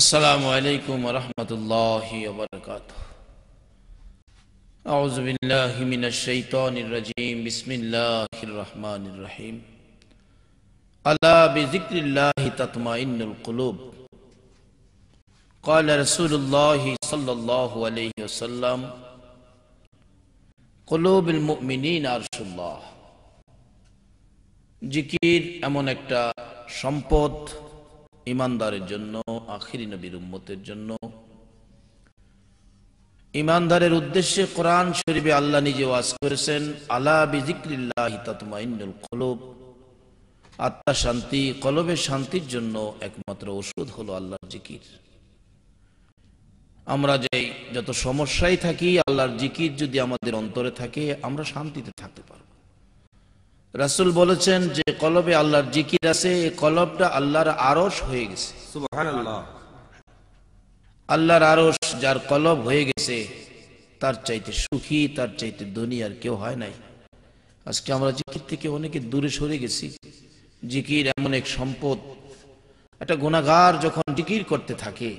السلام عليكم ورحمة الله وبركاته. أعوذ بالله من الشيطان الرجيم. بسم الله الرحمن الرحيم. ألا بذكر الله تطمئن القلوب. قال رسول الله صلى الله عليه وسلم قلوب المؤمنين عرش الله. জিকির এমন একটা সম্পদ ইমানদারের জন্য, আখিরি নবীর উম্মতের জন্য। ইমানদারের উদ্দেশ্যে কোরআন শরীফে আল্লাহ নিজে ওয়াজ করেছেন, আলা বিযিকরিল্লাহি তাতমাইন্নুল কুলুব। আত্মা শান্তি, কলবের শান্তির জন্য একমাত্র ওষুধ হলো আল্লাহর জিকির। আমরা যে যত সমস্যায় থাকি, আল্লাহর জিকির যদি আমাদের অন্তরে থাকে, আমরা শান্তিতে থাকতে পারব। রাসূল বলেছেন যে কলবে আল্লাহর জিকির আছে, এই কলবটা আল্লাহর আরশ হয়ে গেছে। সুবহানাল্লাহ। আল্লাহর আরশ যার কলব হয়ে গেছে, তার চাইতে সুখী, তার চাইতে দুনিয়ার কেউ হয় নাই। আজকে আমরা জিকির থেকে অনেকে দূরে সরে গেছি। জিকির এমন এক সম্পদ, একটা গুনাহগার যখন জিকির করতে থাকে,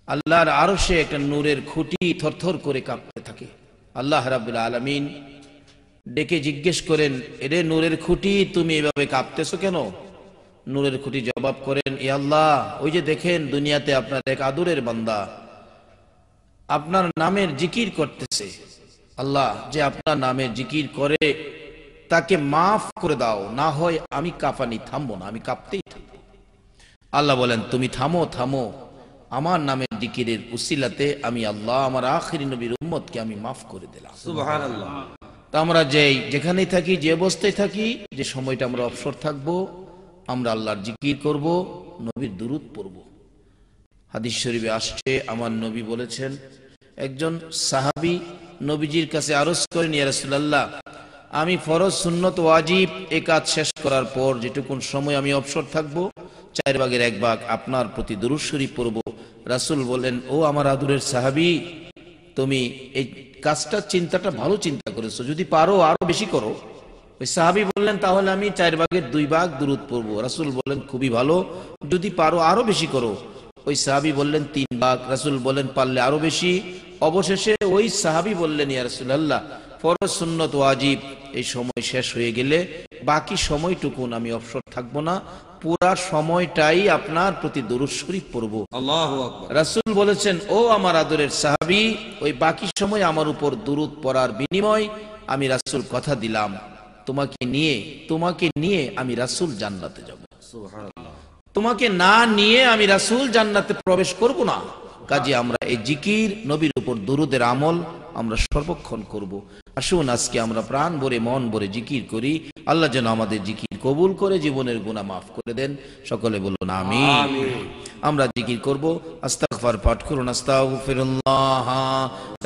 আল্লাহর আরশে একটা নূরের খুঁটি থরথর করে কাঁপতে থাকে। আল্লাহ রাব্বুল আলামিন ডেকে জিজ্ঞেস করেন, এরে নূরের খুঁটি, তুমি এভাবে কাঁপতেছো কেন? নূরের খুঁটি জবাব করেন, এ আল্লাহ, ওই যে দেখেন দুনিয়াতে আপনার এক আদরের বান্দা আপনার নামের জিকির করতেছে। আল্লাহ, যে আপনার নামের জিকির করে তাকে মাফ করে দাও, না হয় আমি কাঁপানি থামবো না, আমি কাঁপতেই থাকবো। আল্লাহ বলেন, তুমি থামো থামো, আমার নামের জিকিরের উসিলাতে আমি আল্লাহ আমার আখিরি নবীর উম্মতকে আমি মাফ করে দিলাম। সুবহানাল্লাহ। তা আমরা যেখানেই থাকি, যে অবস্থায় থাকি, যে সময়টা আমরা অবসর থাকবো, আমরা আল্লাহর জিকির করব, নবীর দুরূদ পড়ব। হাদিস শরীফে আসছে, আমার নবী বলেছেন, একজন সাহাবী নবীজির কাছে আরজ করেন, ইয়া রাসূলুল্লাহ, আমি ফরজ, সুন্নত, ওয়াজিব এই কাজ শেষ করার পর যেটুকুন সময় আমি অবসর থাকবো, 4 ভাগের 1 ভাগ আপনার প্রতি দুরূদ শরীফ পড়ব। রাসূল বলেন, ও আমার আদরের সাহাবী, তুমি এই কাজটা, চিন্তাটা ভালো চিন্তা করেছো, যদি পারো আরো বেশি করো। ওই সাহাবী বললেন, তাহলে আমি 4 ভাগের 2 ভাগ দুরূদ পড়বো। রাসূল বলেন, খুবই ভালো, যদি পারো আরো বেশি করো। ওই সাহাবী বললেন 3 ভাগ। রাসূল বলেন, পারলে আরো বেশি। অবশেষে ওই সাহাবী বললেন, ইয়া রাসূলুল্লাহ, ফরজ, সুন্নত, ওয়াজিব এই সময় শেষ হয়ে গেলে বাকি সময়টুকুন আমি অবসর থাকবো না, পুরা সময়টাই আপনার প্রতি দুরূদ শরীফ পড়বো। আল্লাহু আকবার। রাসূল বলেছেন, ও আমার আদরের সাহাবী, ওই বাকি সময় আমার উপর দুরূদ পড়ার বিনিময় আমি রাসূল কথা দিলাম, তোমাকে নিয়ে আমি রাসূল জান্নাতে যাব। সুবহানাল্লাহ। তোমাকে না নিয়ে আমি রাসূল জান্নাতে প্রবেশ করব না। কাজে আমরা এই জিকির, নবীর উপর দুরূদের আমল আমরা সর্বক্ষণ করব। আসুন আজকে আমরা প্রাণ ভরে, মন ভরে জিকির করি। আল্লাহ যেন আমাদের জিকির কবুল করে জীবনের গুনাহ মাফ করে দেন। সকলে বলুন আমিন। আমরা জিকির করব, আস্তাগফার পাঠ করুন। আস্তাগফিরুল্লাহ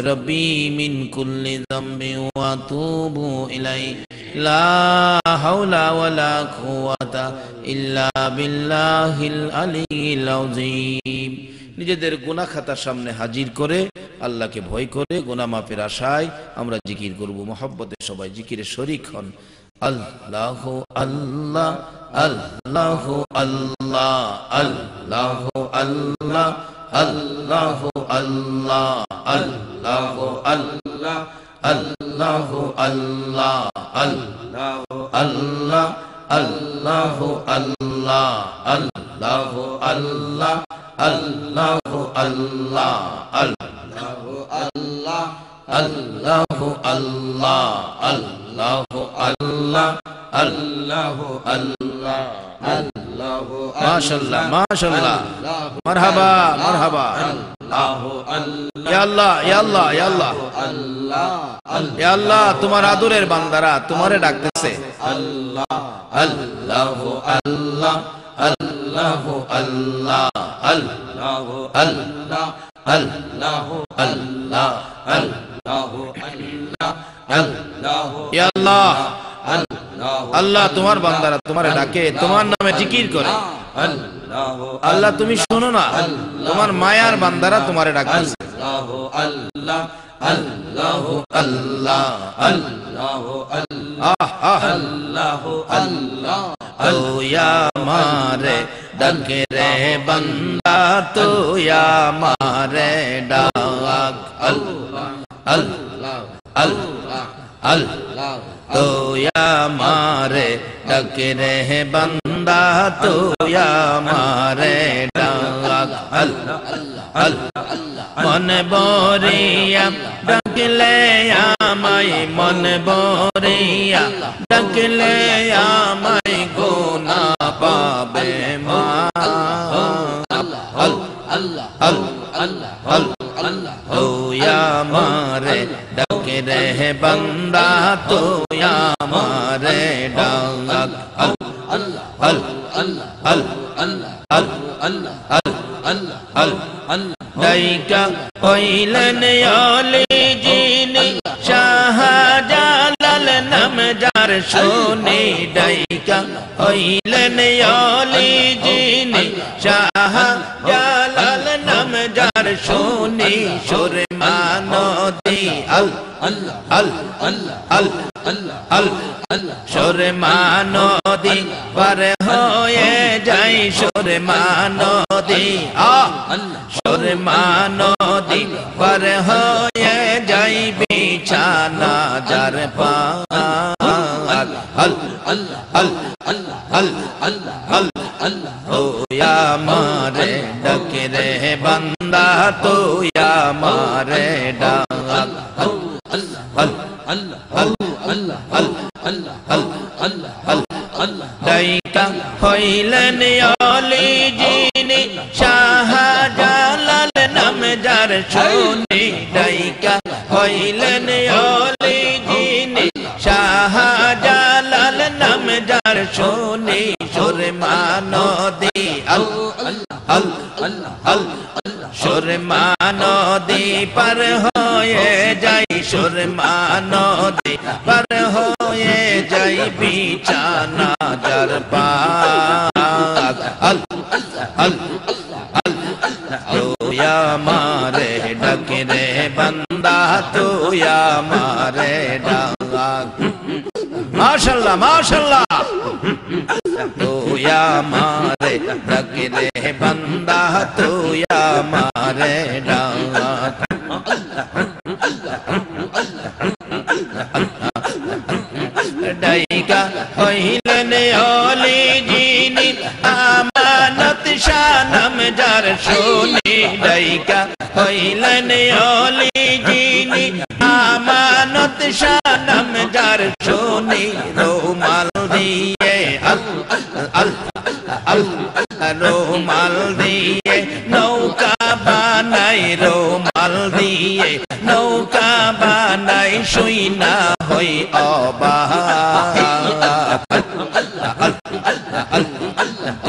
রাব্বি মিন কুল্লি যামবি ওয়া আতুবু ইলাইহি লা হাওলা ওয়ালা কুওয়াতা ইল্লা বিল্লাহিল আলিয়্যিল আযীম। নিজেদের গুনাহ খাতার সামনে হাজির করে, আল্লাহকে ভয় করে, গুনাহ মাফের আশায় আমরা জিকির করব। মহব্বতে সবাই জিকিরে শরীক হন। আল্লাহু আল্লাহ, আল্লাহু আল্লাহ, আল্লাহু আল্লাহ, আল্লাহু আল্লাহ, আল্লাহু আল্লাহ, আল্লাহু আল্লাহ, আল্লাহু আল্লাহ, আল্লাহু আল্লাহ, আল্লাহু আল্লাহ, আল্লাহু আল্লাহ, আল্লাহু আল্লাহ, আল্লাহু আল্লাহ, আল্লাহু আল্লাহ, আল্লাহু আল্লাহ, আল্লাহু মাশাআল্লাহ, মাশাআল্লাহ, মারহাবা, মারহাবা। আল্লাহু আল্লাহ, ইয়া আল্লাহ, ইয়া আল্লাহ, ইয়া আল্লাহ, ইয়া আল্লাহ, তোমার আদরের বান্দারা তোমারে ডাকতেছে। আল্লাহ, আল্লাহু আল্লাহ, আল্লাহু আল্লাহ, আল্লাহু আল্লাহ, আল্লাহু আল্লাহ, আল্লাহু আল্লাহ, আল্লাহু ইয়া আল্লাহ, আল্লাহ তোমার বান্দারা তোমারে ডাকে, তোমার নামে জিকির করে। আল্লাহ তুমি শোনো না, তোমার মায়ার বান্দারা তোমারে ডাকতেছে। আল্লাহু আল্লাহ, আল্লাহু আল্লাহ, আল্লাহু আল্লাহ, আল্লাহু আল্লাহ, तो या मारे डके रे बंदा तो या मारे डाक अल्लाह अल्लाह अल्लाह अल्लाह तो या मारे डके रे बंदा तो या मारे डाक अल्लाह अल्लाह मन बोरिया डकले आमाई मन बोरिया डकले आमाई गुना पाबे मा तो या मारे डके रे बंदा तो या मारे डाक दाइका होइलन ओली जीनी शाहजालाल नामदार सोनी दाइका होइलन ओली जीनी शाहजालाल नामदार सोनी सुरमा नदी अल अल अल अल सुरमा नदी पर होए जाई सुरमा नदी सुरमा नदी पर होए जाई बिछाना जर पाक अल अल अल अल अल तो या मारे डके रे बंदा तो या मारे डाक दाइका होइलन ओली जीनी शाहजालाल नामदार सोनी दाइका होइलन ओली जीनी शाहजालाल नामदार सोनी सुरमा नदी अल अल अल सुरमा नदी पर होए जाई सुरमा नदी पर होए जाई बिछाना जर पाक अल अल अल तो या मारे डके रे बंदा तो या मारे डाक माशाल्लाह माशाल्लाह तो या मारे डके रे बंदा तो या मारे डाक दाइका होइलन ओली जीनी अमानत शानम जार सोनी दाइका होइलन ओली जीनी अमानत शानम जार सोनी रोमाल दिए अल अल अल रोमाल दिए नौका बनाई रोमाल दिए नौका बनाई सुइना होई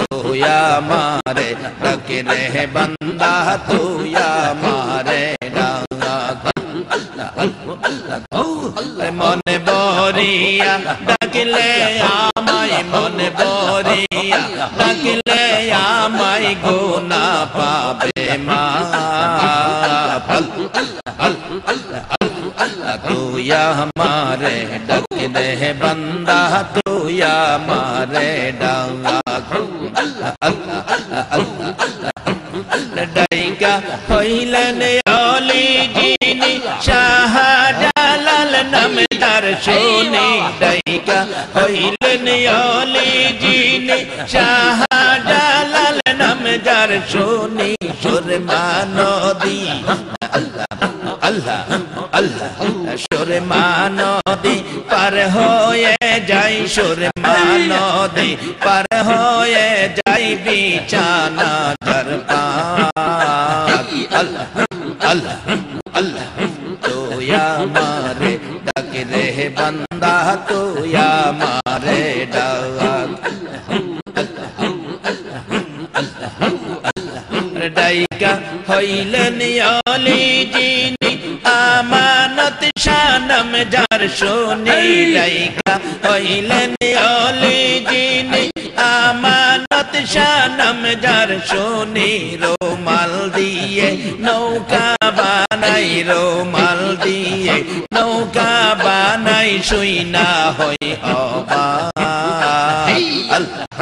तो या मारे डके रे बंदा तो या मारे डाक मन बोरिया डकले आमाई मन बोरिया डकले आमाई गुना पाबे मा तो या मारे डकले बंदा तो या मारे डाक दाइका होइलन ओली जीनी शाहजालाल नामदार सोनी दाइका होइलन ओली जीनी शाहजालाल नामदार सोनी सुरमा नदी अल्लाह अल्लाह अल्लाह सुरमा नदी पर होए जाई सुरमा नदी पर होए जाई बिछाना जर पाक अल्लाह अल्लाह अल्लाह तो या मारे डके रे बंदा तो या मारे डाक दाइका होइलन ओली जीनी अमानत शानम जार सोनी दाइका होइलन ओली जीनी अमानत शानम जार सोनी रोमाल दिए नौका बनाई रोमाल दिए नौका बनाई सुइना होई अल्लाह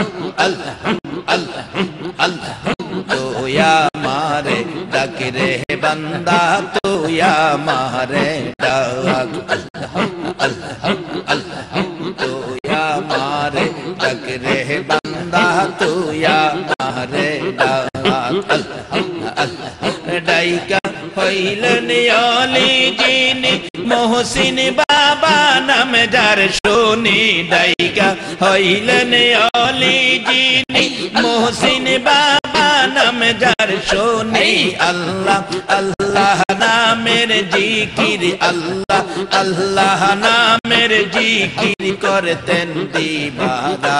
तो या मारे डाक रे बंदा तो या मारे डाक तो या मारे डाक रे बंदा तो या मारे डाक डाइका হইলেন অলি যিনি মহসিন বাবা নাম যার শুনি ডাইকা হইলেন অলি যিনি মহসিন বাবা নাম যার শুনি আল্লাহ আল্লাহ নামের জিকির আল্লাহ আল্লাহ নামের জিকির করতেন দিবারাত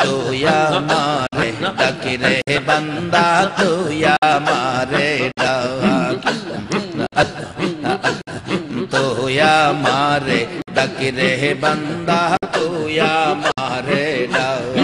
तो या मारे डाक रे बंदा तो या मारे डाक तो या मारे डाक रे बंदा तो या मारे डाक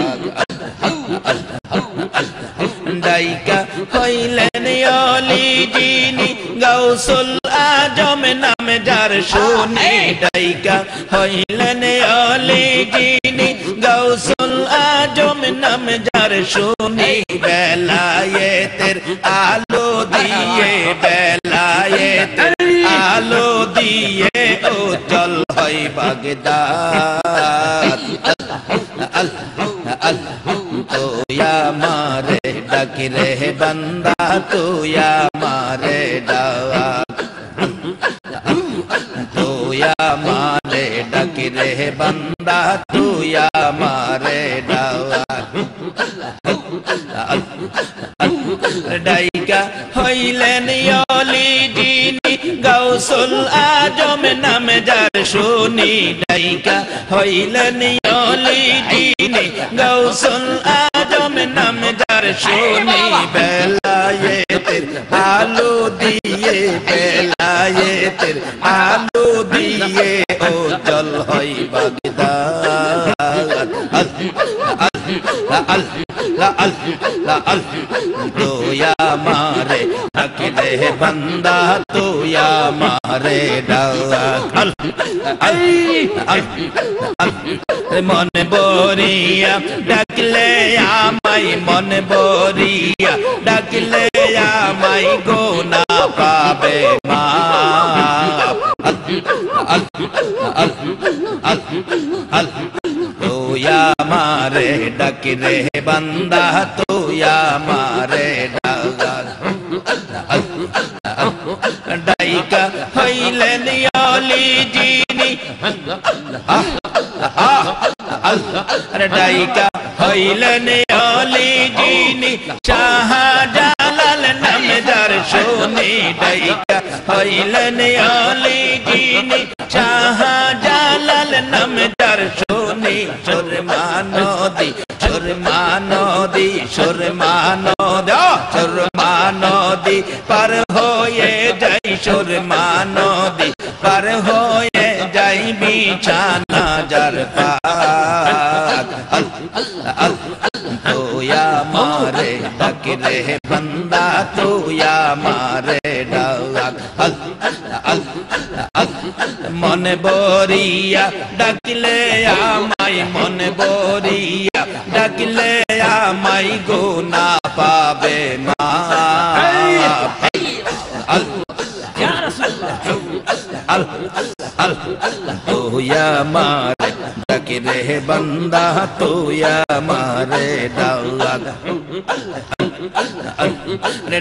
डाइका হইলেন অলি যিনি গাউসুল আজম নাম যার শুনি ডাইকা হইলেন অলি যিনি গাউসুল আজম নাম যার শুনি বেলায়েতের আলো দিয়ে বেলায়েতের আলো দিয়ে ও চল হয় বাগদাদ तो या मारे डाक रे बंदा तो या मारे डाक तो या मारे डाक रे बंदा तो या मारे डाक डाइका হইলেন অলি যিনি গাউসুল আজম নাম যার শুনি ডাইকা হইলেন অলি যিনি গাউসুল আজম নাম যার শুনি বেলায়েতের আলো দিয়ে বেলায়েতের আলো দিয়ে ও জল হয় বাগদাদ तो या मारे डाक रे बंदा तो या मारे डाक मन बोरिया डाकले आमाई मन बोरिया डाकले आमाई गो ना पावे माप तो या मारे डाक रे बंदा तो या मारे डाक डाइका হইলেন অলি যিনি ডাইকা হইলেন অলি যিনি শাহজালাল নাম যার শুনি ডাইকা হইলেন অলি যিনি শাহজালাল নাম যার শুনি সুরমা নদী সুরমা নদী সুরমা নদী সুরমা নদী পার হয়ে যাই সুরমা নদী পার হয়ে যাই বিছানা যার পাক তো या मारे डाक रे बंदा तो या मारे डाक मन बोरिया डाकले आमाई मन बोरिया डाकले आमाई गो ना पावे माप तो या मारे डाक रे बंदा तो या मारे डाक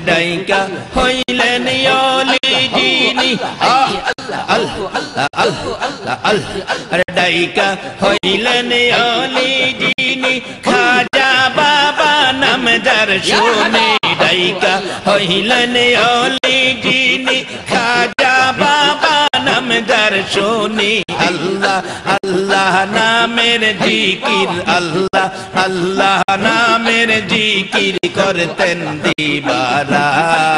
डाइका হইলেন অলি যিনি ডাইকা হইলেন অলি যিনি খাজা বাবা নাম যার শুনি ডাইকা হইলেন অলি যিনি খাজা বাবা নাম যার শুনি আল্লাহ আল্লাহ নামের জিকির আল্লাহ আল্লাহ নামের জিকির করতেন দিবারাত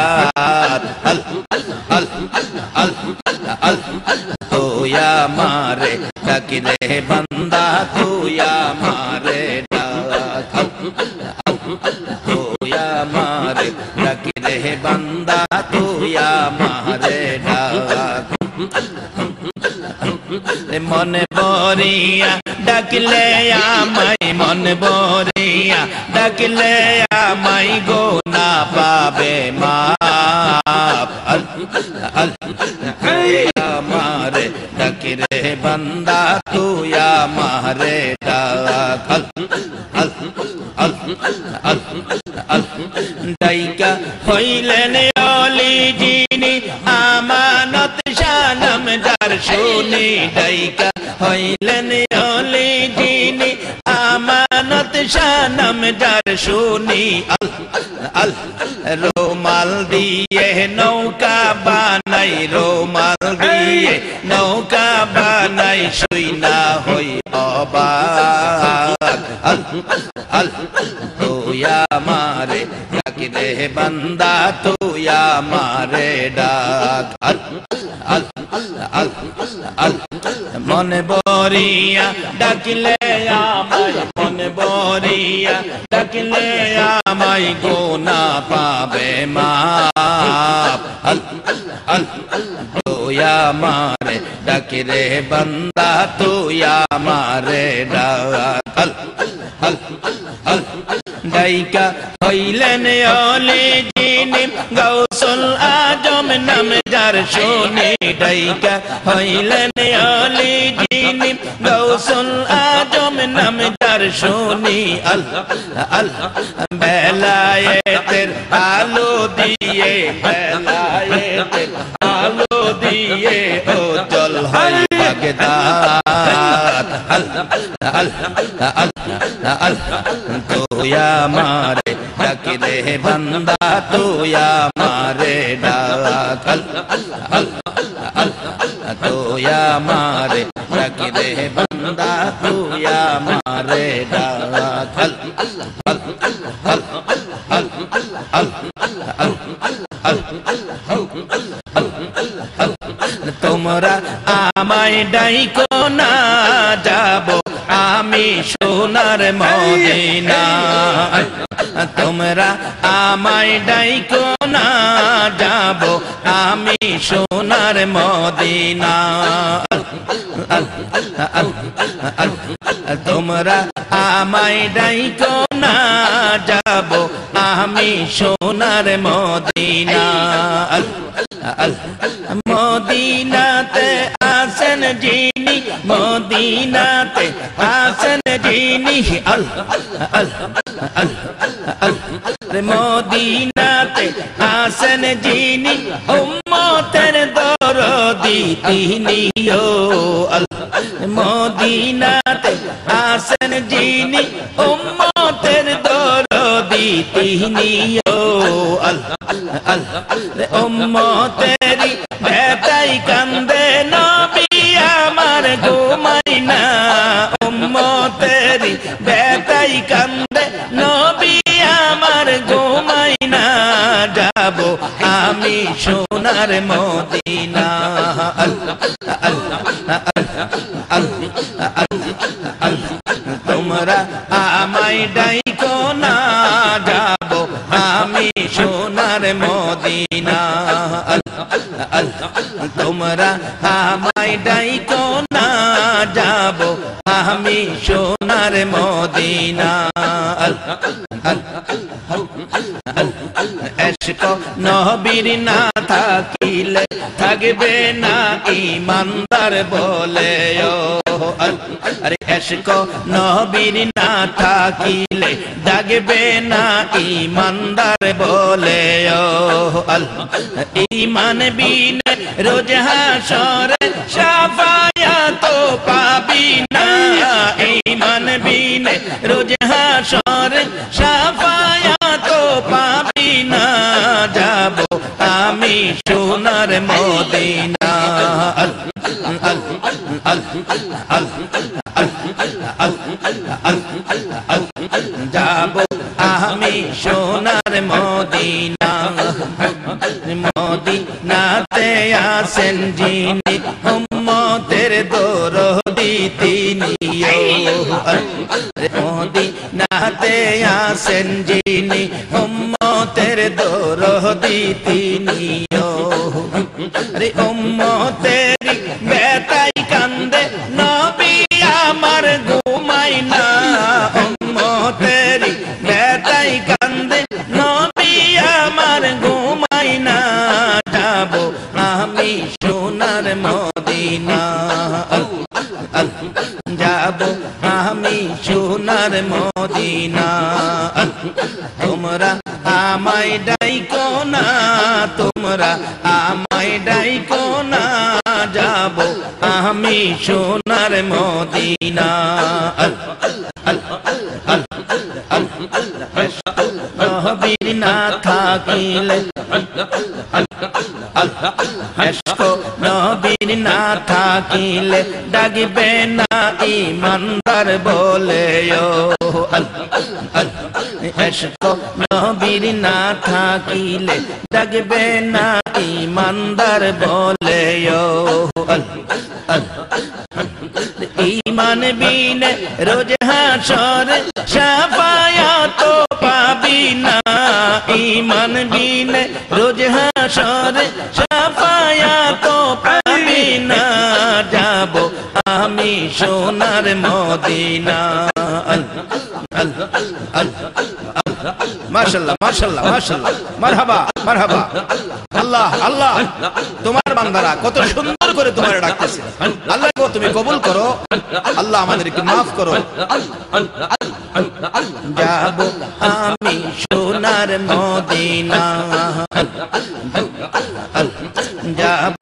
तो या मारे डाक रे बंदा तो या मारे डाक तो या मारे डाक रे बंदा तो या मारे डाक मन बोरिया ডাকলে আমায় মন ভরিয়া, ডাকলে আমায় গো না পাবে মাপ। আমারে ডাক রে বান্দা তুই আমারে ডাক। ডাইকা হইলেন অলি যিনি আমানত শানম যার শুনি, ডাইকা হইলেন অলি যিনি আমানত শানম যার শুনি। রোমাল দিয়ে নৌকা বানাই, রোমাল দিয়ে নৌকা বানাই, শুই না হই অবাক। তুই আমারে ডাক রে বান্দা তুই আমারে ডাক। মন ভরিয়া ডাকলে আমায়, মন ভরিয়া ডাকলে আমায় গো না পাবে মাপ। তুই আমারে ডাক রে বান্দা তুই আমারে ডাক। ডাইকা হইলেন অলি যিনি গাউসুল আজম নাম যার শুনি, ডাইকা হইলেন অলি যিনি গাউসুল আজম নাম যার শুনি। বেলায়েতের আলো দিয়ে, বেলায়েতের আলো দিয়ে ও জল হয় বাগদাদ। তুই আমারে ডাক রে বান্দা তুই আমারে ডাক। তুই আমারে ডাক রে বান্দা তুই আমারে ডাক। তোমরা আমায় ডাইকো না, যাব আমি সোনার মদিনা। তোমরা আমায় ডাইকো না, যাব আমি সোনার মদিনা। তোমরা আমায় ডাইকো না, যাব আমি সোনার মদিনা। মদিনাতে আসেন যিনি, মদিনাতে আসেন যিনি। মদিনাতে আসেন যিনি উম্মতের দরদি তিনি। ও মদিনাতে আসেন যিনি উম্মতের দরদি তিনি। ও উম্মতেরি ব্যথাই কান্দে নবী আমার ঘুমাই না, উম্মতেরি ব্যথাই কান্দে নবী আমার ঘুমাই না, যাব আমি সোনার মদিনা। তোমরা আমায় ডাইকো না, যাব আমি সোনার মদিনা। তোমরা আমায় ডাইকো না, যাব আমি সোনার মদিনা। এশক নবীর না থাকিলে থাকবে না ইমানদার বলে। আরে এশক নবীর না থাকিলে থাকবে না ইমানদার বলে। ঈমান বিনে রোজ হাশরে শাফায়াত পাবি না, ঈমান বিনে রোজ হাশরে শাফায়াত পাবি না, যাব আমি সোনার মদিনা। যাব আমি সোনার মদিনা। মদিনাতে আসেন যিনি উম্মতের দরদি তিনি। মদিনাতে আসেন যিনি উম্মতের দরদি তিনি। আরে উম্মতের ব্যথাই কান্দে নবী আমার সোনার মদিনা তোমরা আমায় ডাইকো না তোমরা আমায় ডাইকো না যাব আমি সোনার মদিনা নবীর না থাকিলে নবীর না থাকিলে ডাকবে না ইমানদার বলে নবীর না থাকিলে ডাকবে না ইমানদার বলে ঈমান বিনে রোজ হাশরে শাফায়াত পাবি না ঈমান বিনে রোজ হাশরে শাফায়াত পাবি না যাব আমি সোনার মদিনা মাশাআল্লাহ মাশাআল্লাহ মাশাআল্লাহ মারহাবা মারহাবা আল্লাহ আল্লাহ তোমার বান্দারা কত সুন্দর করে তোমারে ডাকতেছে আল্লাহ গো তুমি কবুল করো আল্লাহ আমাদেরকে maaf করো যাব আমি সোনার মদিনা যাব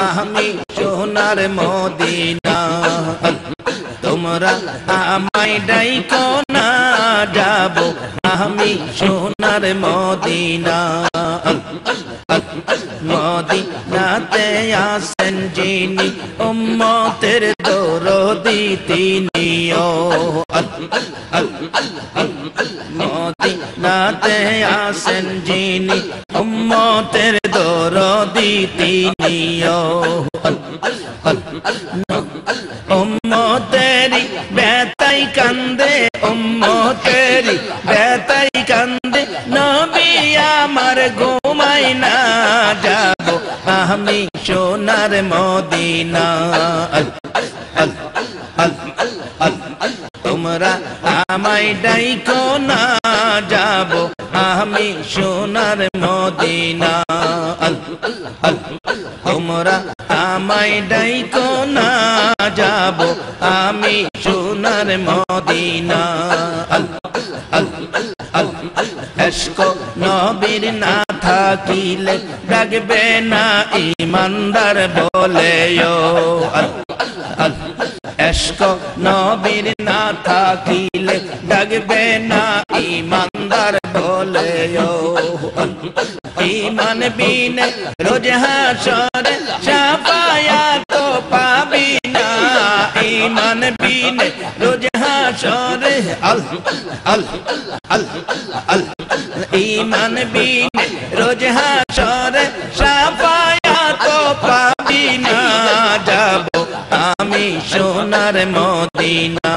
আমি সোনার মদিনা তোমরা আমায় ডাইকো না যাব আমি সোনার মদিনা মদিনাতে আসেন যিনি উম্মতের দরদি তিনি মদিনাতে আসেন যিনি উম্মতের দরদি তিনি উম্মতেরি বেতাই কান্দে উম্মতেরি বেতাই কান্দে নবী আমার ঘুমাই না যাব আমি সোনার মদিনা তোমরা আমায় ডাইকো না যাব আমি সোনার মদিনা তোমরা আমায় ডাইকো না যাব আমি সোনার মদিনা এশক নবীর না থাকিলে ডাকবে না ইমানদার বলে এশক নবীর না থাকিলে ডাকবে না ইমানদার বলে ঈমান বিনে রোজ হাশরে শাফায়াত পাবি না ঈমান বিনে রোজ হাশরে ঈমান বিনে রোজ হাশরে শাফায়াত পাবি না যাব আমি সোনার মদিনা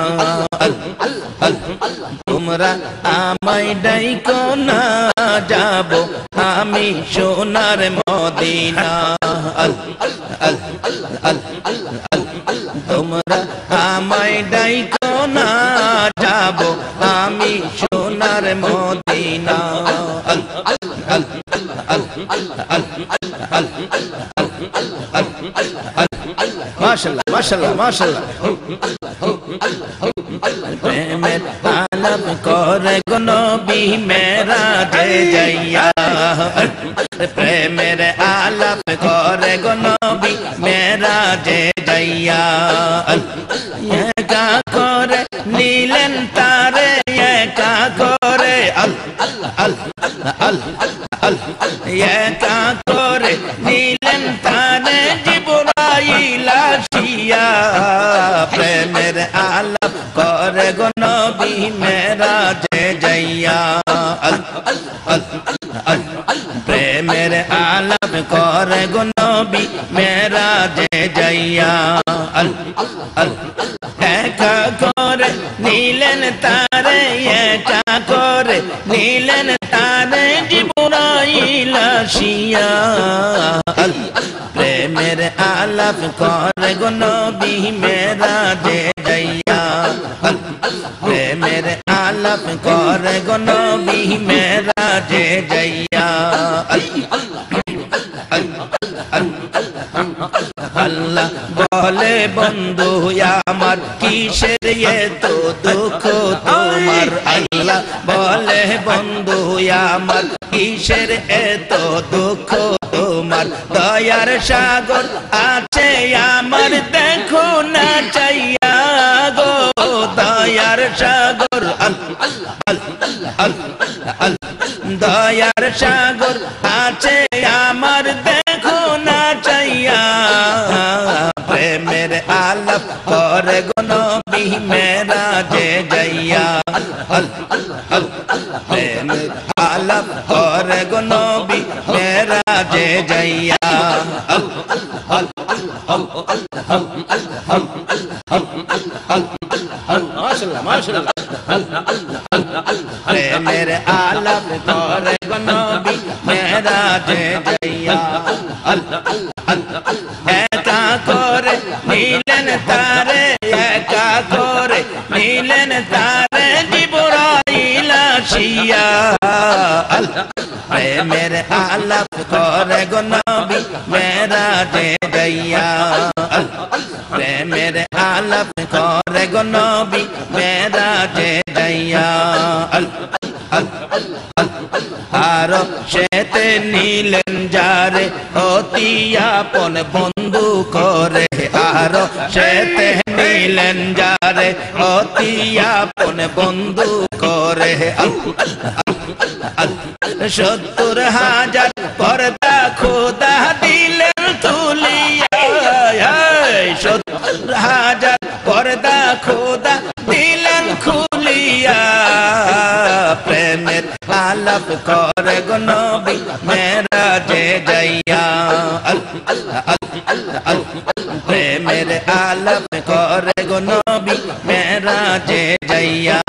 তোমরা আমায় ডাইকো না যাব আমি সোনার মদিনা তোমরা আমায় ডাইকো না যাব আমি সোনার মদিনা মাশাআল্লাহ মাশাআল্লাহ মাশাআল্লাহ প্রেমের আলাপ করে গো নবী মেরাজে যাইয়া প্রেমের আলাপ করে গো নবী মেরাজে যাইয়া একা করে নিলেন তারে একা করে একা করে নিলেন তারে জিবরাইল আসিয়া প্রেমের আলাপ করে গো নবী মেরাজে যাইয়া প্রেমের আলাপ করে গো নবী মেরাজে যাইয়া একা করে নিলেন তারে একা করে নিলেন তারে জিবরাইল আসিয়া প্রেমের আলাপ করে গো নবী মেরাজে যাইয়া প্রেমের আলাপ করে গো নবী মেরাজে যাইয়া আল্লাহ বলে বন্ধু আমার কি কিসের এতো দুঃখ তোমার আল্লাহ বলে বন্ধু আমার কিসের এতো দুঃখ তোমার দয়ার সাগর আছে আমার দেখো না চাইয়া গো দয়ার সাগর দয়ার সাগর আছে আমার দেখো না চাইয়া প্রেমের আলাপ করে গো নবী মেরাজে যাইয়া প্রেমের আলাপ করে গো নবী মেরাজে যাইয়া মাশাআল্লাহ মাশাআল্লাহ প্রেমের আলাপ করে গো নবী মেরাজে যাইয়া একা করে নিলেন তারে একা করে নিলেন তারে জিবরাইল আসিয়া প্রেমের আলাপ করে গো নবী মেরাজে যাইয়া প্রেমের আলাপ করে গো নবী মেরাজে যাইয়া আর সেতে নিলেন যারে অতি আপন বন্ধু করে আর সেতে নিলেন যারে অতি আপন বন্ধু করে 70,000 পর্দা খোদা দিলেন তুলিয়া 70,000 পর্দা খোদা দিলেন খুলিয়া প্রেমের আলাপ করে গো নবী মেরাজে যাইয়া প্রেমের আলাপ করে গো নবী মেরাজে যাইয়া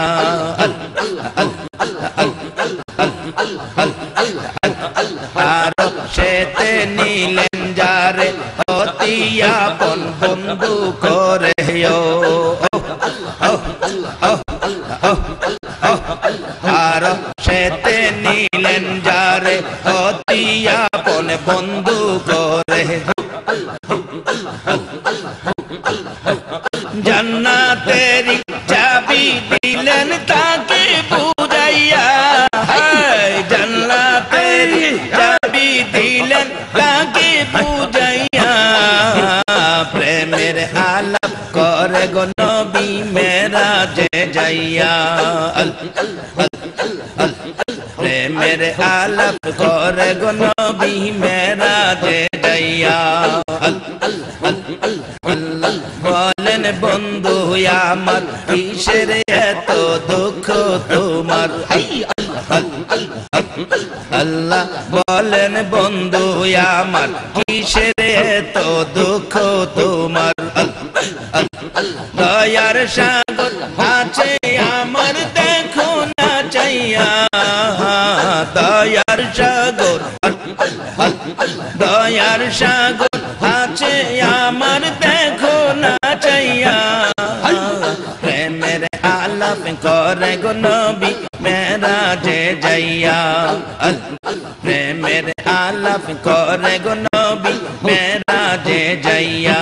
আর সেতে নিলেন যারে অতি আপন বন্ধু করে আর সেতে নিলেন যারে অতি আপন বন্ধু করে জান্নাতেরি চাবি দিলেন তাকে বুঝাইয়া জান্নাতেরি চাবি দিলেন তাকে বুঝাইয়া প্রেমের আলাপ করে গো নবী মেরাজে যাইয়া প্রেমের আলাপ করে গো নবী মেরাজে যাইয়া বলেন বন্ধু আমার কিসের এত দুঃখ তোমার আল্লাহ বলেন বন্ধু আমার কিসের এত দুঃখ তোমার দয়ার সাগর আছে আমার দেখো না চাইয়া দয়ার সাগর দয়ার সাগর আছে আমার দেখো না চাইয়া প্রেমের আলাপ করে গো নবী মেরাজে যাইয়া প্রেমের আলাপ করে গো নবী মেরাজে যাইয়া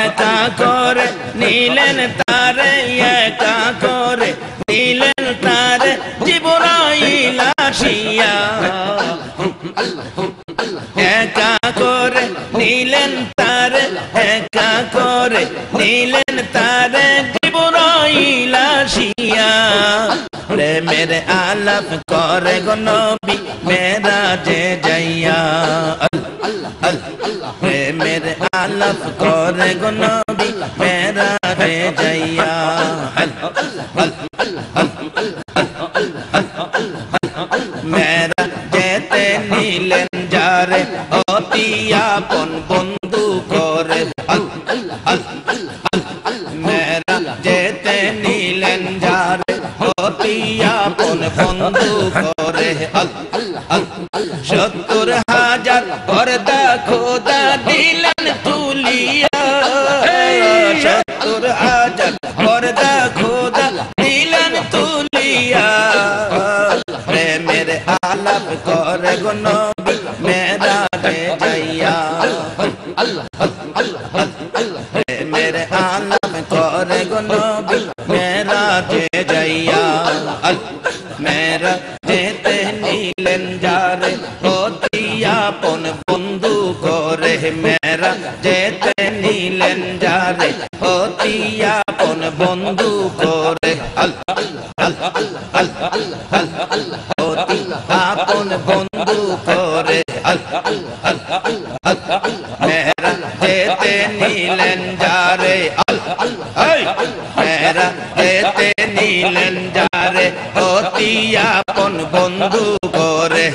একা করে নিলেন তারে একা করে নিলেন তারে জিবরাইল আসিয়া একা করে নিলেন তারে একা করে নিলেন তারে জিবরাইল আসিয়া প্রেমের আলাপ করে গো নবী মেরাজে যাইয়া প্রেমের আলাপ করে গো নবী মেরাজে যাইয়া মেরা যেতে নিলেন যারে অতি আপন বন্ধু করে মেরা যেতে নিলেন যারে অতি আপন বন্ধু করে 70,000 পর্দা খোদা দিলেন তুলিয়া 70,000 পর্দা খোদা দিলেন তুলিয়া প্রেমের আলাপ করে গো নবী मेरे आलम करे गो नबी मेराजे जाइया मेरा जेते नीलेन जारे होतिया पन बंधु करे मेरा जेते नीलेन जारे होतिया पन बंधु करे होती आपन बंधु करे मेरा जेते नीलेन जारे मेरा जेते नीलेन जारे होतिया पन बंधु करे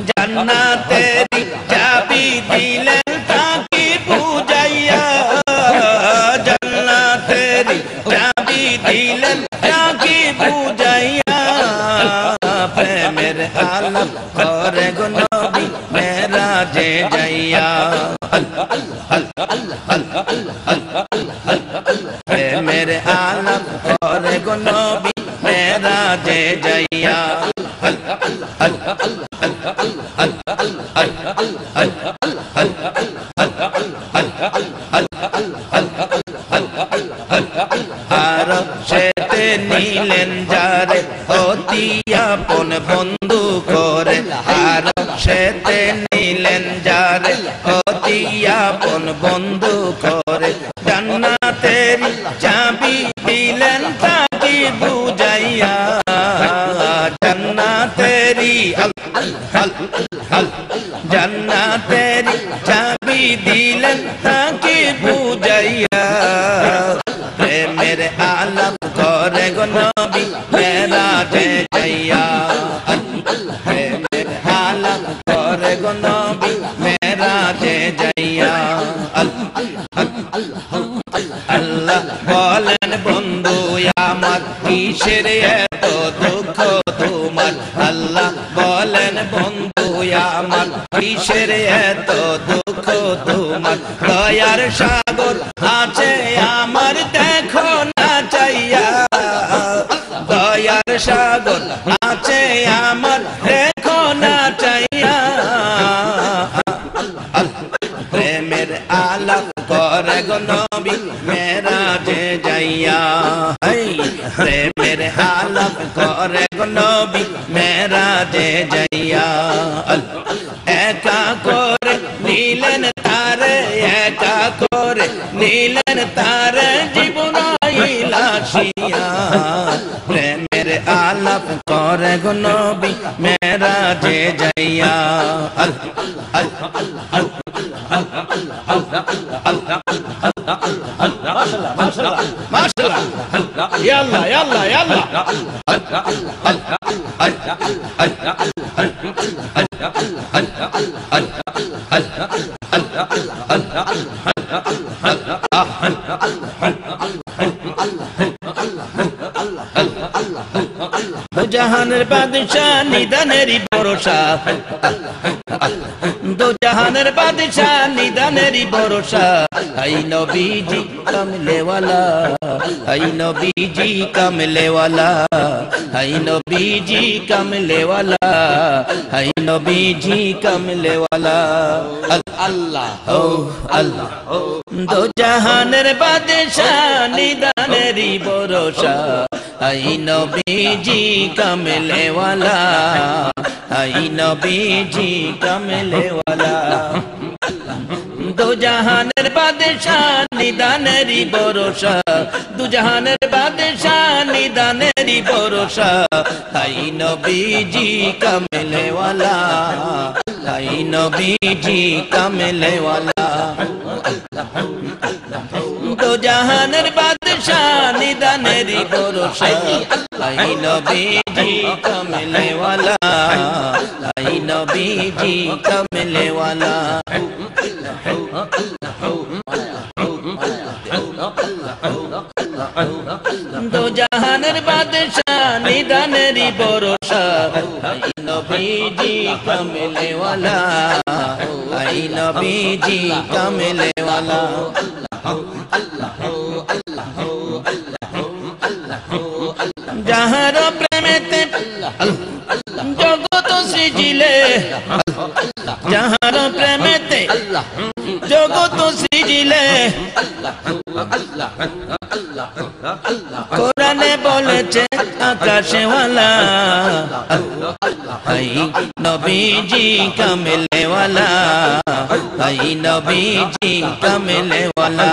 जन्नतेरी चाबी दिलेन ताकि बुझाइया जन्नतेरी चाबी दिलेन ताकि बुझाइया मेरे आलम करे गो नबी मेरा जे जाइया मेरे आलम करे गो नबी मेरा जे जाइया शेते नीलेन जारे होतिया पन बंधु करे शेते नीलेन जारे होतिया पन बंधु करे जन्नतेरी चाबी दिलेन ताकि बुझाइया जन्नतेरी जन्नतेरी चाबी दिलेन ताकि बुझाइया मेरे आलम करे गो नबी मेरा जे जाइया मेरे आलम करे गो नबी मेरा जे जाइया अल्लाह बोलेन बंधु आमार किसेर एत दुख तुम्हार अल्लाह बोलेन बंधु आमार किसेर एत दुख तुम्हार दयार सागर आछे आमार देखो ना चाइया दयार सागर आछे आमार देखो ना चाइया मेरे आलम करे गो नबी मेरा जे जाइया मेरे आलम करे गो नबी मेरा जे जाइया एका करे नीलेन तारे एका करे नीलेन तारे जीवनाइल आसिया मेरे आलम करे गो नबी मेरा जे जाइया माशाअल्लाह यल्ला यल्ला यल्ला जहानेर बादशाह निदानेरी भरोसा दो जहानेर बादशाह निदानेरी भरोसा आई नबीजी कमले वाला आई नबीजी कमले वाला आई नबीजी कमले वाला आई नबीजी कमले वाला अल्लाह ओ अल्लाह दो जहानेर बादशाह निदानेरी भरोसा आई नबीजी कमले वाला आई नबीजी कमले वाला दो जहानेर बादशाह निदानेरी भरोसा दो जहानेर बादशाह निदानेरी भरोसा आई नबीजी कमले वाला आई नबीजी कमले वाला दो जहानेर बादशाह निदानेरी भरोसा आई नबीजी कमले वाला आई नबीजी कमले वाला दो जहानेर बादशाह निदानेरी भरोसा आई नबीजी कमले वाला आई नबीजी कमले वाला जहार प्रेमेते जगत सृजिले যাহার প্রেমেতে জগৎ সৃজিলে কোরআনে বলেছে আকাশওয়ালা হাই নবীজি কামলেওয়ালা হাই নবীজি কামলেওয়ালা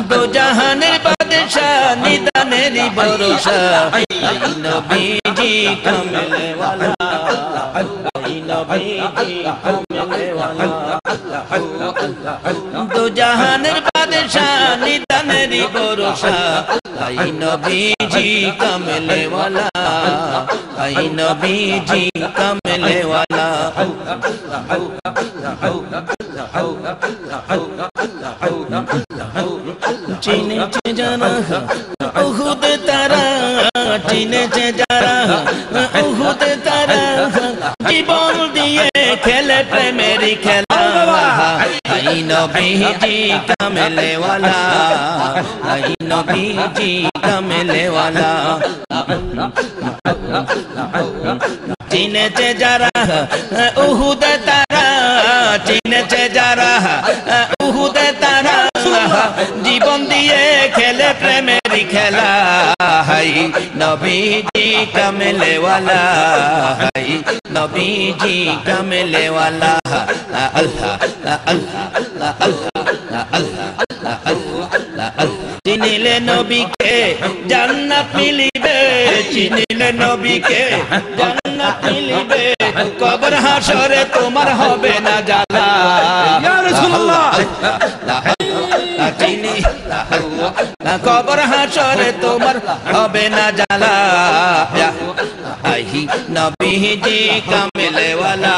দো জাহানের বাদশাহ নিদানেরই ভরসা হাই নবীজি কামলেওয়ালা হাই নবীজি কামলেওয়ালা দো জাহানের বাদশাহ নিদানেরই ভরসা হাই নবীজি কামলেওয়ালা হাই নবীজি কামলেওয়ালা চিনেছে যারা উহুদ তারা চিনেছে যারা উহুদ তারা জীবন দিয়ে খেলে প্রেমের খেলা হাই নবীজি কামলেওয়ালা হাই নবীজি কামলেওয়ালা চিনেছে যারা উহুদ তারা চিনেছে যারা উহুদ তারা জীবন দিয়ে খেলে প্রেমের খেলা হাই নবীজি কামলেওয়ালা হাই নবীজি কামলেওয়ালা আল্লাহ আল্লাহ আল্লাহ আল্লাহ চিনিলে নবীকে জান্নাত মিলিবে চিনিলে নবীকে জান্নাত মিলিবে কবর হাসরে তোমার হবে না জ্বালা ইয়া রাসূলুল্লাহ চিনি কবর হাসরে তোমার হবে না জ্বালা আহি নবীজি কামলেওয়ালা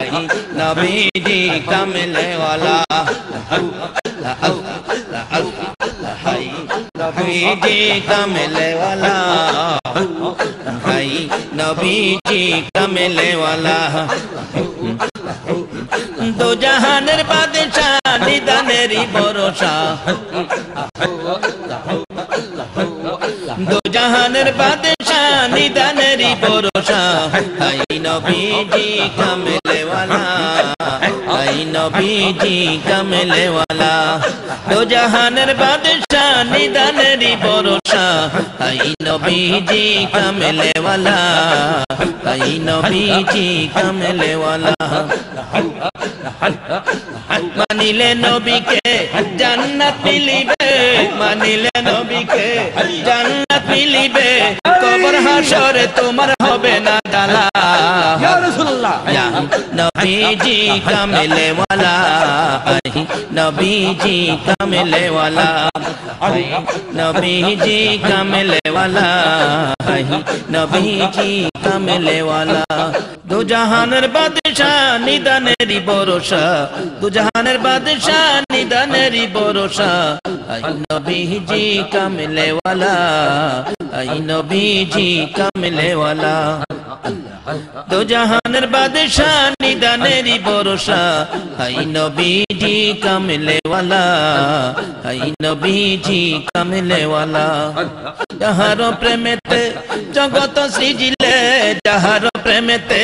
আহি নবীজি কামলেওয়ালা হাই নবীজি কামলেওয়ালা হাই নবীজি কামলেওয়ালা দো জাহানের বাদশাহ নিদানেরই ভরসা দো জাহানের বাদশাহ নিদানেরই ভরসা হাই নবীজি কামলেওয়ালা হাই নবীজি কামলেওয়ালা দো জাহানের বাদশাহ নিদানেরই ভরসা হাই নবীজি কামলেওয়ালা হাই নবীজি কামলেওয়ালা মানিলে নবীকে জান্নাত মিলিবে মানিলে নবীকে জান্নাত মিলিবে কবর হাসরে তোমার হবে না জ্বালা ইয়া রাসূলুল্লাহ ইয়া নবীজি কামলেওয়ালা আহি নবীজি কামলেওয়ালা আহি নবীজি কামলেওয়ালা আহি নবীজি কামলেওয়ালা দো জাহানের বাদশাহ নিদানেরই ভরসা দো জাহানের বাদশাহ নিদানেরই ভরসা আই নবীজি কামলেওয়ালা আই নবীজি কামলেওয়ালা দো জাহানের বাদশাহ নিদানেরই ভরসা আই নবীজি কামলেওয়ালা আই নবীজি কামলেওয়ালা যাহার প্রেমেতে জগৎ সৃজিলে যাহার প্রেমেতে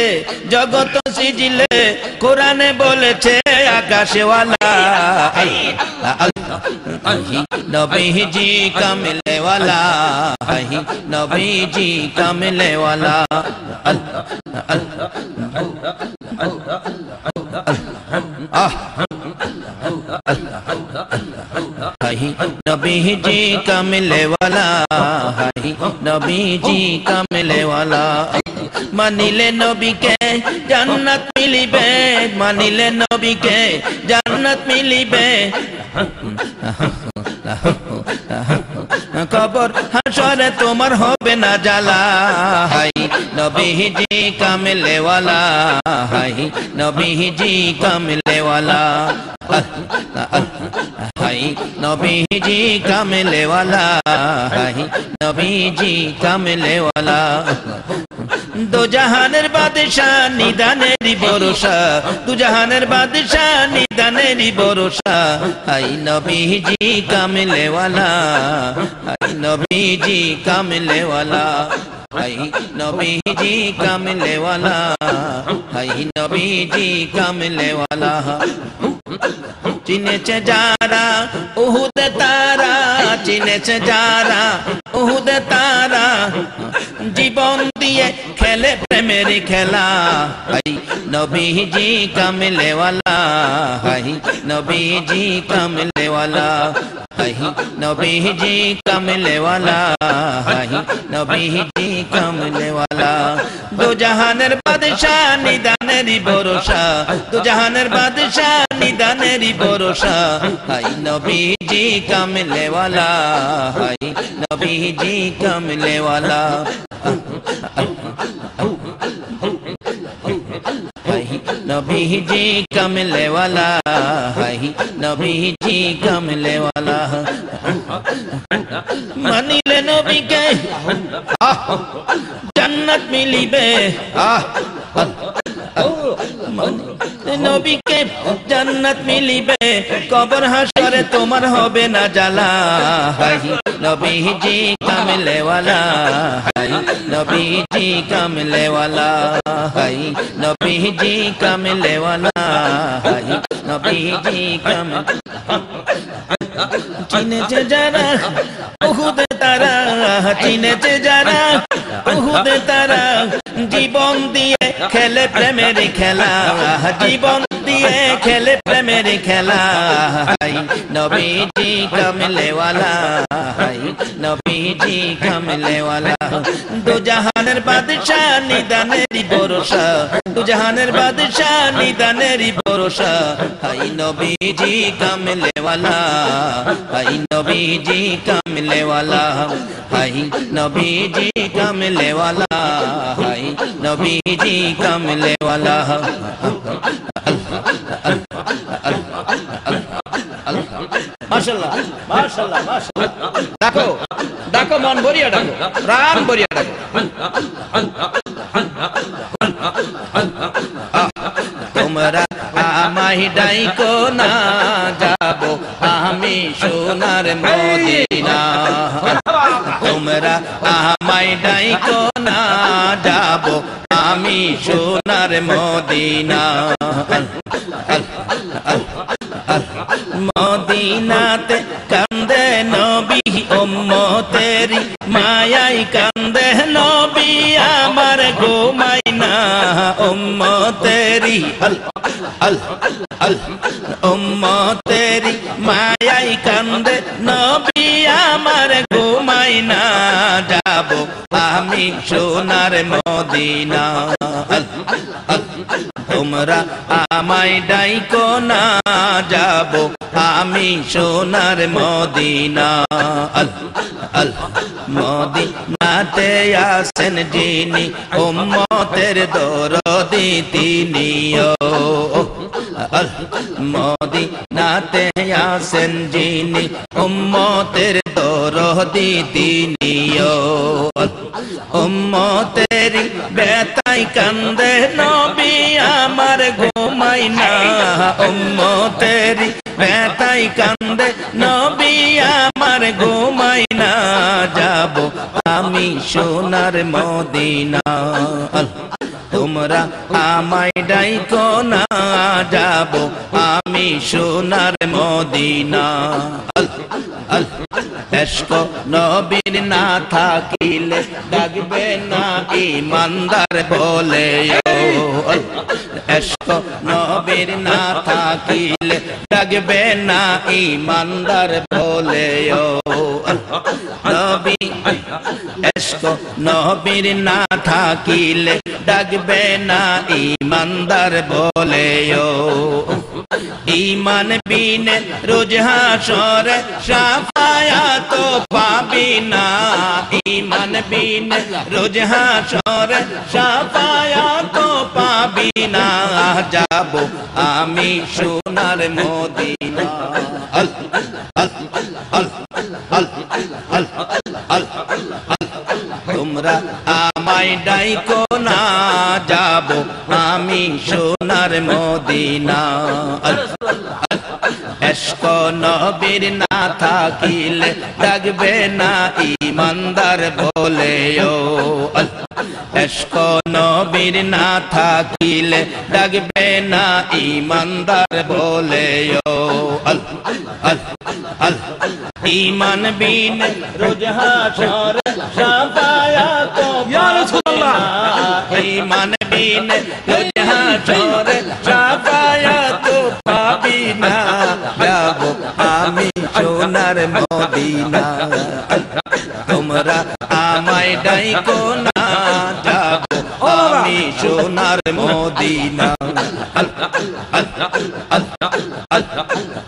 জগৎ সৃজিলে কোরআনে বলেছে আকাশওয়ালা আহি নবীজি কামলেওয়ালা আহি নবীজি কামলেওয়ালা हाही नबीजी कमले वाला हाही नबीजी कमले वाला मानिले नबी के जन्नत मिलिबे मानिले नबी के जन्नत मिलिबे कबर हाशरे तुम्हार होबे ना जाला हाई नबीजी कमले वाला हाई नबीजी कमले वाला हाई नबीजी कमले वाला हाई नबीजी कमले वाला दो जहानेर बादशाह निदानेरी भरोसा दो जहानेर बादशाह निदानेरी भरोसा हाई नबीजी कमले वाला हाई नबीजी कमले वाला হাই নবীজি কামলে ওয়ালা, হাই নবীজি কামলে ওয়ালা। চিনেছে যারা উহুদ তারা, চিনেছে যারা উহুদ তারা, জীবন দিয়ে খেলে প্রেমের খেলা। হাই নবীজি কামলে ওয়ালা, হাই নবীজি কামলে ওয়ালা, হাই নবীজি কামলে ওয়ালা, হাই নবীজি কামলে ওয়ালা। দু জাহানের বাদশা নিদানেরই ভরসা, দু জাহানের বাদশা নিদানেরই ভরসা। হাই নবীজি কামলে ওয়ালা, হাই নবীজি কামলে ওয়ালা। হাই নবীজি কামলে ওয়ালা, হাই নবীজি কামলে ওয়ালা। মানিলে নবীকে জান্নাত মিলিবে, নবীকে জান্নাত মিলিবে, কবর হাসরে তোমার হবে না জ্বালা। হাই নবীজি কামলে ওয়ালা, হাই নবীজি কামলে ওয়ালা, হাই নবীজি কামলে ওয়ালা, হাই নবীজি কামলে। চিনেছে যারা উহুদ তারা, চিনেছে যারা উহুদ তারা, জীবন দিয়ে খেলে প্রেমের খেলা, জীবন দিয়ে খেলে প্রেমের খেলা। হাই নবীজি কামলে ওয়ালা, হাই নবীজি কামলে ওয়ালা। দু জাহানের বাদশা নিদানেরই ভরসা, দু জাহানের বাদশা নিদানেরই ভরসা। হাই নবীজি কামলে ওয়ালা, হাই নবীজি কামলে ওয়ালা, হাই নবীজি কামলে ওয়ালা, হাই নবীজি কামলে ওয়ালা। মাশাআল্লাহ মাশাআল্লাহ মাশাআল্লাহ। ডাকো ডাকো, মন ভরিয়া ডাকো, প্রাণ ভরিয়া ডাকো। তোমরা আমায় ডাইকো না, যাবো আমি সোনার মদিনা। তোমরা আমায় ডাইকো না, যাবো আমি সোনার মদিনা। মদিনাতে কান্দে নবী উম্মতেরি মায়াই কান্দে নবী আমার ঘুমাই না উম্মতেরি। আল আল আল উম্মতেরি মায়াই কান্দে নবী আমার ঘুমাই না, যাবো আমি সোনার মদিনা। আল আল তোমরা আমায় ডাইকো না, যাবো আমি সোনার মদিনা। আল আল মদিনাতে আসেন যিনি উম্মতের দরদি তিনি। আল মদিনাতে আসেন যিনি উম্মতের দরদি তিনি। উম্মতের বেতাই কান্দে নবী আমার ঘুমাই না, উম্মতের বেতাই কান্দে নবী আমার ঘুমাই না, যাবো আমি সোনার মদিনা। তোমরা আমায় ডাইকো না, যাবো আমি সোনার মদিনা। আল আল এশক নবীর না থাকিলে ডাকবে না ইমানদার বলে। এশক নবীর না থাকিলে ডাকবে না ইমানদার বলে। নবী এশক নবীর না থাকিলে ডাকবে না ইমানদার বলে। ঈমান বিনে রোজ হাশরে শাফায়াত পাবি না, ঈমান বিনে রোজ হাশরে শাফায়াত পাবি না, যাবো আমি সোনার মদিনা। আল আল আল আল আল আল তোমরা আমায় ডাইকো না, যাবো আমি সোনার মদিনা। আল আল এশক নবীর না থাকিলে ডাকবে না ইমানদার বলে। আল এশক নবীর না থাকিলে ডাকবে না ইমানদার বলে ও আল আল আল ঈমান বিন রোজ হাশর শাফায়াত ইয়া রাসূলুল্লাহ ঈমান বিন রোজ হাশর শাফায়াত পাবি না যাব আমি সোনার মদিনা তোমরা আমায় ডাইকো না যাব আমি সোনার মদিনা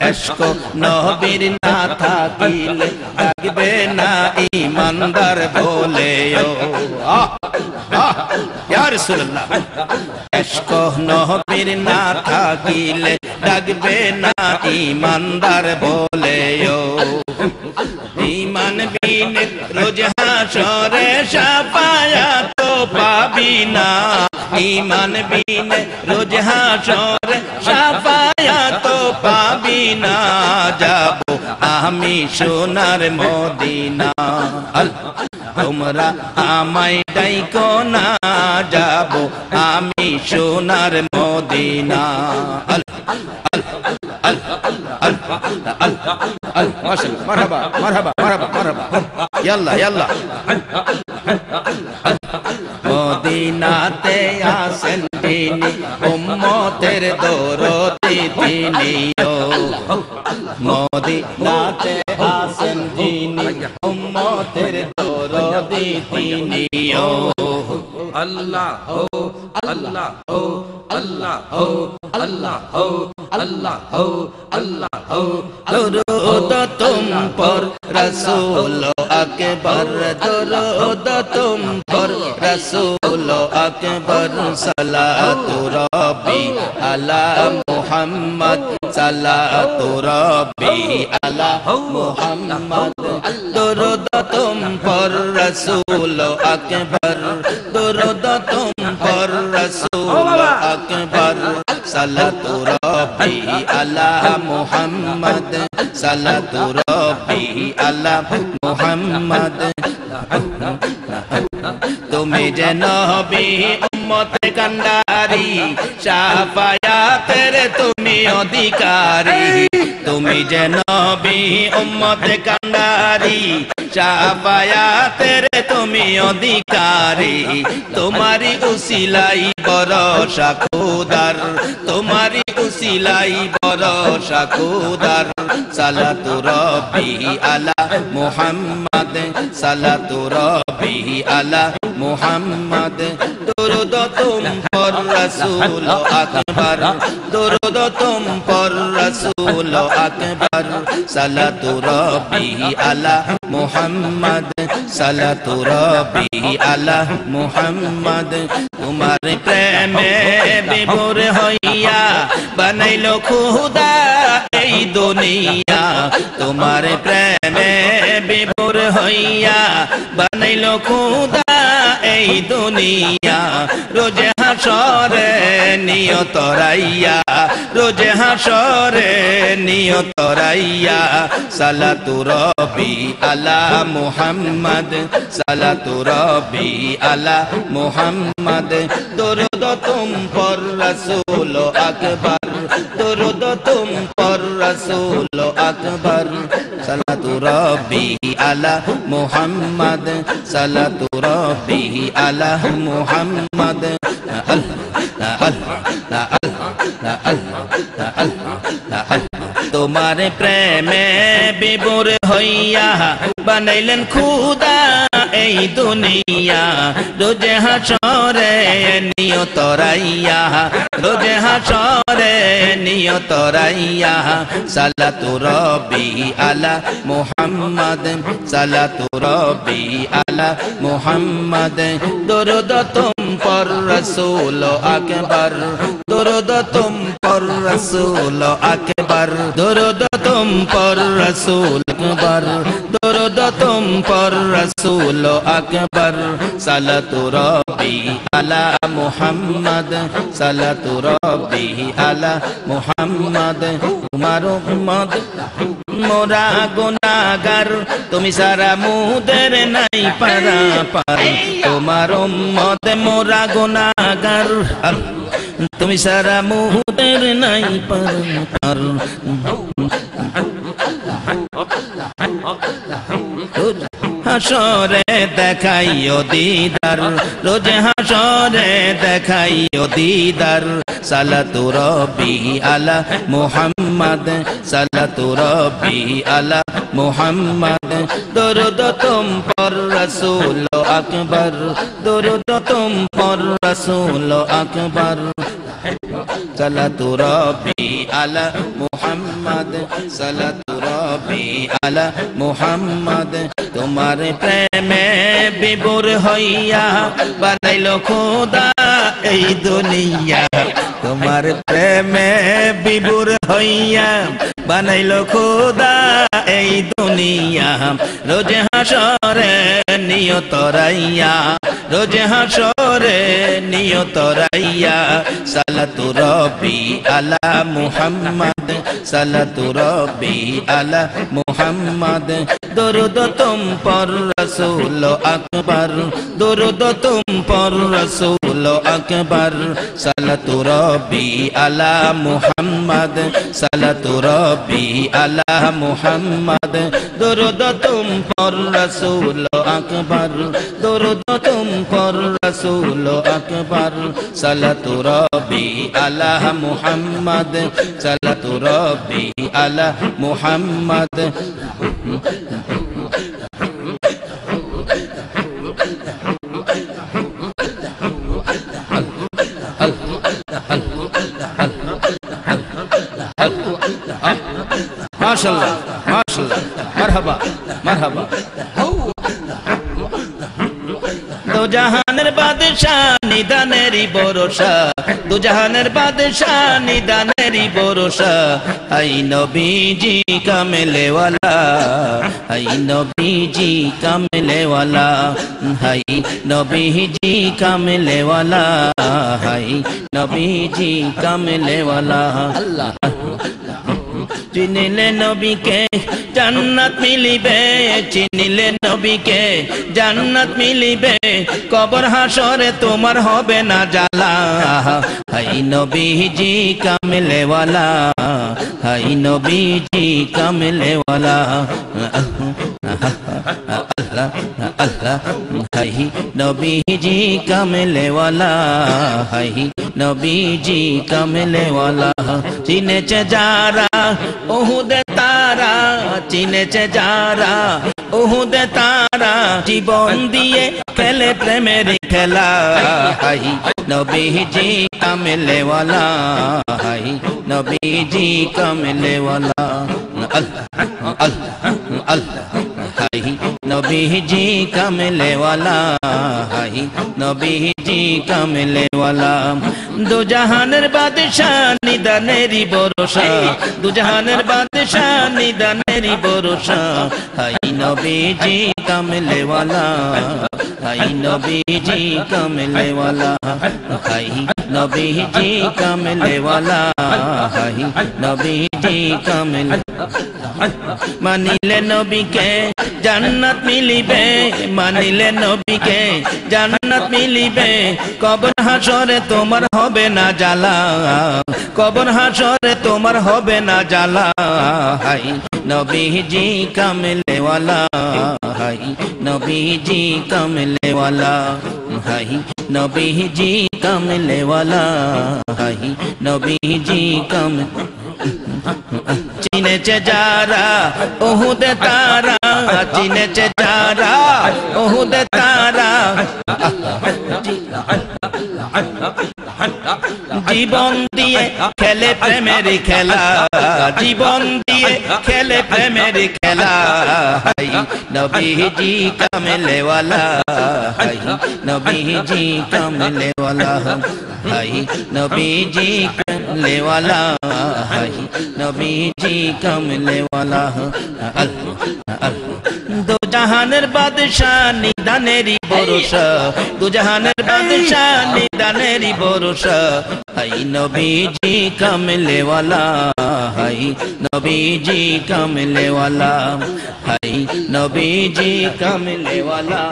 এশক নবীর না থাকিলে ডাকবে না ইমানদার বলে ও ইয়া রাসূলুল্লাহ এশক নবীর না থাকিলে ডাকবে না ইমানদার বলে ও ঈমান বিন রোজ হাশরে শাফায়াত পাবি না ঈমান বিন রোজ হাশরে শাফায়াত পাবি না যাব আমি সোনার মদিনা তোমরা আমায় ডাইকো না যাব আমি সোনার মদিনা মারহাবা মারহাবা মারহাবা মারহাবা ইয়াল্লা ইয়াল্লা মদিনাতে আসেন তিনি উম্মতের দরদি তিনি ও মদিনাতে আসেন তিনি উম্মতের দরদি তিনি ও আল্লাহ হো আল্লাহ হো আল্লাহ হো আল্লাহ হো আল্লাহ হো আল্লাহ হো দরুদ তুম পর রাসূল আকবার দরুদ তুম পর রাসূল আকবার সালাতু রাব্বি আলা মুহাম্মদ সালাতু রাব্বি আলা মুহাম্মদ দরুদ তুম পর রাসূল আকবার দরুদ তুম পর রাসূল আকবার সালাতু রাব্বি আলা মুহাম্মদ সালাতু রাব্বি আলা মুহাম্মদ তুমি যে নবী উম্মতে কান্ডারি শাফায়াতের তুমি অধিকারী তুমি যে নবী উম্মতে কান্ডারি শাফায়াতের তুমি অধিকারী তোমারি উসিলাই ভরসা খোদার তোমারি উসিলাই ভরসা খোদার সালাতু রাব্বি আলা মুহাম্মদ সালাতু রাব্বি আলা মুহাম্মদ দরুদ তুম পর রাসূল আকবার দরুদ তুম পর রাসূল আকবার সালাতু রাব্বি আলা মুহাম্মদ সালাতু রাব্বি আলা মুহাম্মদ তোমার প্রেমে বিভোর হইয়া বানাইলো খোদা এই দুনিয়া তোমার প্রেমে বিভোর হইয়া বানাইলো খোদা এই দুনিয়া রোজ হাশরে নিয়ত রাইয়া রোজ হাশরে নিয়ত রাইয়া সালাতু রাব্বি আলা মুহাম্মদ সালাতু রাব্বি আলা মুহাম্মদ দরুদ তুম পর রাসূল আকবার দরুদ তুম পর রাসূল আকবার সালাতু রাব্বি আলা মুহাম্মদ সালাতু রাব্বি আলা মুহাম্মদ তোমার প্রেমে বিভোর হইয়া বানাইলেন খোদা এই দুনিয়া রোজ হাশরে নিয়ত রাইয়া রোজ হাশরে নিয়ত রাইয়া সালাতু রাব্বি আলা মুহাম্মদ সালাতু রাব্বি আলা মুহাম্মদ দরুদ তুম পর রাসূল আকবার দরুদ তুম পর রাসূল আকবার দরুদ তুম পর রাসূল আকবার দরুদ তুম পর রাসূল আকবার সালাতু রাব্বি আলা মুহাম্মদ সালাতু রাব্বি আলা মুহাম্মদ তোমার উম্মত মোরা গুনাহগার তুমি সারা মুদের নাই পারা পার তোমার উম্মত মোরা গুনাহগার তুমি সারা মুদের নাই পারা পার হাসরে দেখাইও দিদার রোজ হাসরে দেখাইও দিদার সালাতু রব্বি আলা মুহাম্মদ সালাতু রব্বি আলা মুহাম্মদ দরুদ তুম পর রাসূল আকবার দরুদ তুম পর রাসূল আকবার সালাতু রব্বি আলা মুহাম্মদ সালাতু রব্বি আলা মুহাম্মদ তোমার প্রেমে বিভোর হইয়া বানাইলো খোদা এই দুনিয়া তোমার প্রেমে বিভোর হইয়া বানাইলো খোদা এই দুনিয়া রোজ হাসরে নিয়ত রাইয়া রোজ হাসরে নিয়ত রাইয়া সালাতু রব্বি আলা মুহাম্মদ সালাতু রব্বি আলা মুহাম্মদ দরুদ তুম পর রাসূল আকবার দরুদ তুম পর রাসূল আকবার সালাতু রব্বি আলা মুহাম্মদ সালাতু রব্বি আলা মুহাম্মদ দরুদ তুম পর রাসূল আকবার দরুদ তুম পর রাসূল আকবার সালাতু রব্বি আলা মুহাম্মদ সালাতু রব্বি আলা মুহাম্মদ মাশাআল্লাহ মাশাআল্লাহ মারহাবা মারহাবা দো জাহানের বাদশা নিদানেরই ভরসা দো জাহানের বাদশা নিদানেরই ভরসা আই নবীজি কামলে ওয়ালা আই নবীজি কামলে ওয়ালা হাই নবীজি কামলে ওয়ালা হাই নবীজি কামলে ওয়ালা আল্লাহ চিনিলে নবীকে জান্নাত মিলিবে চিনিলে নবীকে জান্নাত মিলিবে কবর হাসরে তোমার হবে না জ্বালা হাই নবীজি কামলে ওয়ালা হাই নবীজি কামলে ওয়ালা আল্লাহ আল্লাহ হাই নবীজি কামলে ওয়ালা হাই নবীজি কামলে ওয়ালা চিনেছে যারা উহুদে তারা চিনেছে যারা উহুদে তারা জীবন দিয়ে খেলে প্রেমের খেলা হাই নবীজি কামলে ওয়ালা হাই নবীজি কামলে ওয়ালা আল্লাহ আল্লাহ আল্লাহ হাই নবীজি কামলে ওয়ালা হাই নবীজি কামলে ওয়ালা দু জাহানের বাদশাহ নিদানেরই ভরসা দু জাহানের বাদশাহ নিদানেরই ভরসা হাই নবীজি কামলে ওয়ালা হাই নবীজি কামলে ওয়ালা হাই নবীজি কামলে ওয়ালা হাই নবীজি কামলে মানিলে নবীকে জান্নাত মিলিবে মানিলে নবীকে জান্নাত মিলিবে কবর হাসরে তোমার হবে না জ্বালা কবর হাসরে তোমার হবে না জ্বালা হাই নবীজি কামলে ওয়ালা হাই নবীজি কামলে ওয়ালা হাই নবীজি কামলে ওয়ালা হাই নবীজি কামলে চিনেছে যারা উহুদে তারা চিনেছে যারা উহুদে তারা জীবন দিয়ে খেলে প্রেমের খেলা জীবন দিয়ে খেলে প্রেমের খেলা হাই নবীজি কামলে ওয়ালা হাই নবীজি কামলে ওয়ালা হাই নবীজি কামলে ওয়ালা হাই নবীজি কামলে ওয়ালা আল্লাহ আল্লাহ দো জাহানের বাদশাহ নিদানেরই ভরসা, দু জাহানের বাদশাহ নিদানেরই ভরসা। হাই নবীজি কামলে ওয়ালা, হাই নবীজি কামলে ওয়ালা, হাই নবীজি কামলে ওয়ালা,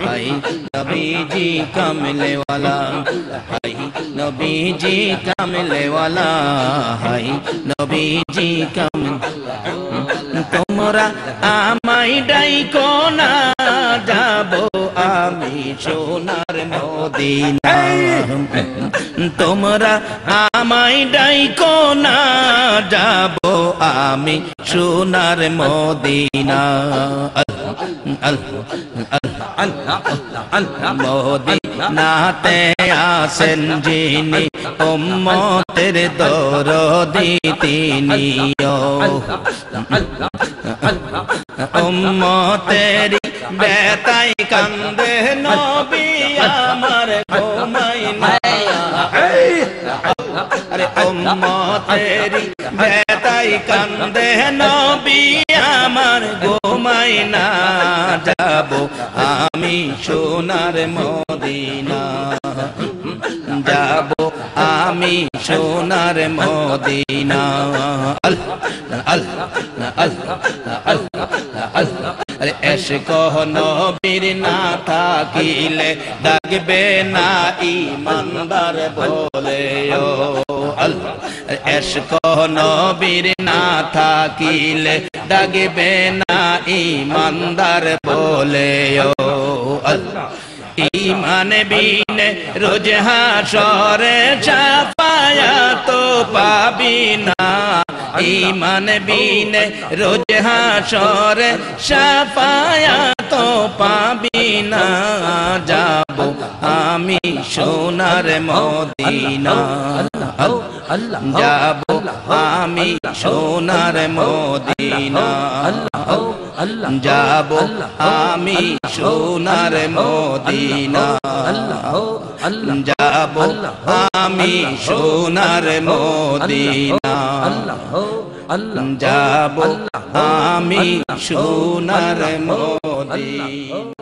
হাই নবীজি কামলে ওয়ালা, হাই নবীজি কামলে ওয়ালা, হাই নবীজি কামলে। তোমরা আমায় ডাইকো না, যাব আমি সোনার মদিনা। তোমরা আমায় ডাইকো না, যাব আমি সোনার মদিনা। মদিনাতে আসেন যিনি, উম্মতের দরদি তিনি। উম্মতের বেতাই কান্দে নবী আমার ঘুমাই না। আরে উম্মতের বেতাই কান্দে নবী আমার ঘুমাই না, যাব আমি সোনার মদিনা, যাব আমি সোনার মদিনা। আরে এশক নবীর না থাকিলে ডাকবে না ঈমানদার বলে ও আল্লাহ। এশক নবীর না থাকিলে ডাকবে না ঈমানদার বলে ও আল্লাহ। ঈমান বিনে রোজ হাশরে শাফায়াত পাবি না, ঈমান বিনে রোজ হাশরে শাফায়াত পাবি না, যাব আমি সোনার মদিনা, যাব আমি সোনার মদিনা, যাব আমি সোনার মদিনা, যাব আমি সোনার মদিনা, যাব আমি সোনার মদিনা।